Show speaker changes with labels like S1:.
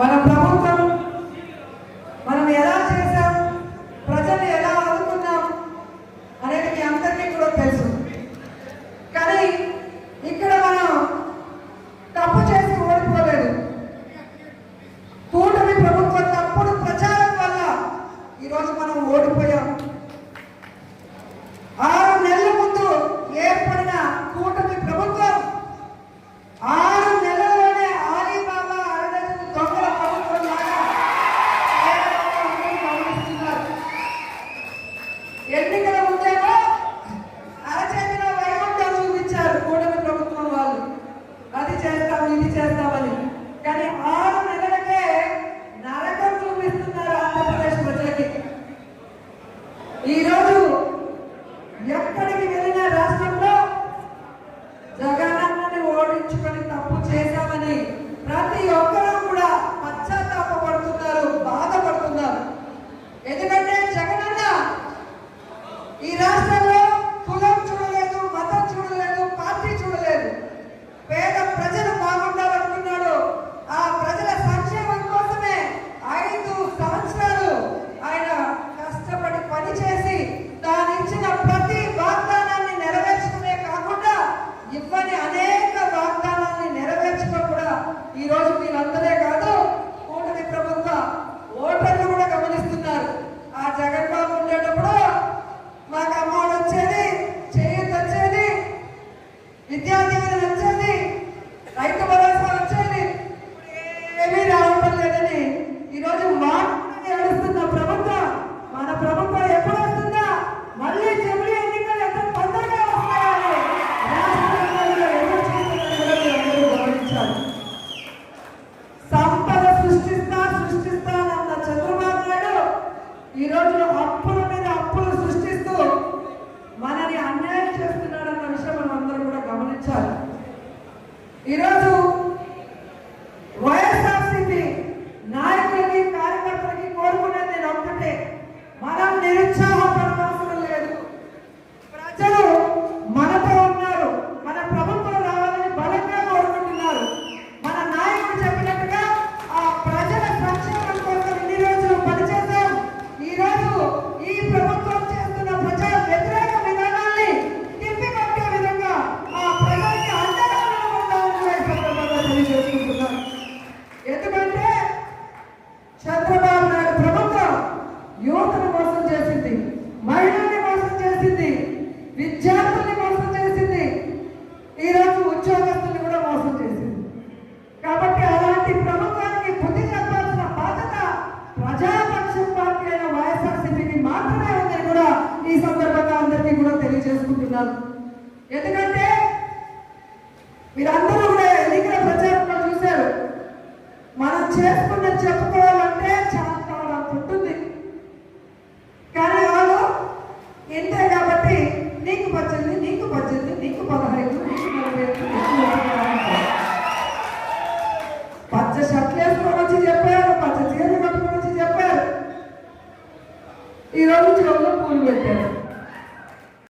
S1: మన ప్రభుత్వం మనం ఎలా చేశాం, ప్రజల్ని ఎలా ఆదుకున్నాం అనేది మీ అందరికీ కూడా తెలుసు. కానీ ఇక్కడ మనం తప్పు చేసి ఓడిపోలేదు. కూటమి ప్రభుత్వం తప్పుడు ప్రచారం వల్ల ఈరోజు మనం ఓడిపోయాం. 6 నెలల ముందు ఏర్పడిన కూటమి ప్రభుత్వం 6 నెలల్లోనే ఆలీబాబా అరడజను దొంగల ప్రభుత్వం లాగా గమనిస్తున్నారు. ఎన్నికల ముందేమో అరచేతిలో వైకుంఠం చూపించారు కూటమి ప్రభుత్వం వాళ్ళు, అది చేస్తాం ఇది చేస్తామని. కానీ 6 నెలలకే నరకం చూపిస్తున్నారు ఆంధ్రప్రదేశ్ ప్రజలకి. ఈరోజు ఎక్కడికి వెళ్ళిన రాష్ట్రంలో జగనన్నని ఓడించుకొని తప్పు చేశామని ప్రతి ఒక్కరూ కూడా పశ్చాత్తాపడుతున్నారు, బాధపడుతున్నారు. ఎందుకంటే జగనన్న ఈ రాష్ట్రంలో కులం చూడలేదు, మతం చూడలేదు, పార్టీ చూడలేదు. పేద ప్రజలు బాగుండాలనుకున్నాడు. ఆ ప్రజల సంక్షేమం కోసమే 5 సంవత్సరాలు ఆయన కష్టపడి పనిచేసి తాను ఇచ్చిన ప్రతి వాగ్దానాన్ని నెరవేర్చుకునే కాకుండా ఇవ్వని అనేక వాగ్దానాన్ని నెరవేర్చుకో కూడా ఈరోజు మీరందరే కాదు, కూటమి ప్రభుత్వ ఓటర్లు కూడా గమనిస్తున్నారు. ఆ జగన్ బాబు ఉండేటప్పుడు మాకు అమ్మఒడి వచ్చేది, చేయూత వచ్చేది, విద్యా దీవెన వచ్చేది, రైతు భరోసా వచ్చేది, ఏమీ రావటం లేదని ఈరోజు మాటని అడుస్తున్న ప్రభుత్వం మన ప్రభుత్వం ఎప్పుడు వస్తుందా, మళ్ళీ జమిలీ ఎన్నికలు ఎంత తొందరగా వస్తాయని రాష్ట్రంలో ఎదురు చూస్తున్నారు. గమనించాలి. సంపద సృష్టిస్తానన్న చంద్రబాబు నాయుడు ఈరోజు అప్పుల మీద అప్పులు సృష్టిస్తూ మనని అన్యాయం చేస్తున్నాడన్న విషయం మనం అందరం కూడా గమనించాలి. ఈరోజు వైఎస్ఆర్సీపీ నాయకులకి కార్యకర్తలకి కోరుకునేది నేను ఒక్కటే, మనం నిరుత్సాహపడవలసిన లేదు. ప్రజలు మనతో ఉన్నారు, మన ప్రభుత్వం రావాలని బలంగా కోరుకుంటున్నారు. మన నాయకుడు చెప్పినట్టుగా ఆ ప్రజల సంక్షేమం కోసం ఇన్ని రోజులు పనిచేశాం. ఈరోజు ఈ ప్రభుత్వం చేస్తున్న ప్రజా వ్యతిరేక విధానాన్ని తిప్పికొట్టే విధంగా ఆ ప్రజలకి అండగా తెలియజేసుకుంటున్నాం. ఎందుకంటే చంద్రబాబు నాయుడు ప్రభుత్వం యువతను మోసం చేసింది, మహిళల్ని మోసం చేసింది, విద్యార్థుల్ని మోసం చేసింది, ఈరోజు ఉద్యోగస్తుల్ని కూడా మోసం చేసింది. కాబట్టి అలాంటి ప్రభుత్వానికి బుద్ధి చెప్పాల్సిన బాధ్యత ప్రజాపక్షం పార్టీ అయిన వైఎస్ఆర్సీపీకి మాత్రమే ఉందని కూడా ఈ సందర్భంగా అందరికీ కూడా తెలియజేసుకుంటున్నాను. ఎందుకంటే మీరందరూ కూడా ఎన్నికల ప్రచారంలో చూశారు, మనం చేసుకున్న చెప్పుకోవాలంటే చాలా ఉంటుంది. కానీ వాళ్ళు ఇంతే కాబట్టి నీకు 18, నీకు 18, నీకు 15, నీకు 45, పచ్చ షర్ట్లు వేసుకొని వచ్చి చెప్పారు, పచ్చ చీరలు కట్టుకొని వచ్చి చెప్పారు. ఈరోజు చెవులో పూలు పెట్టారు.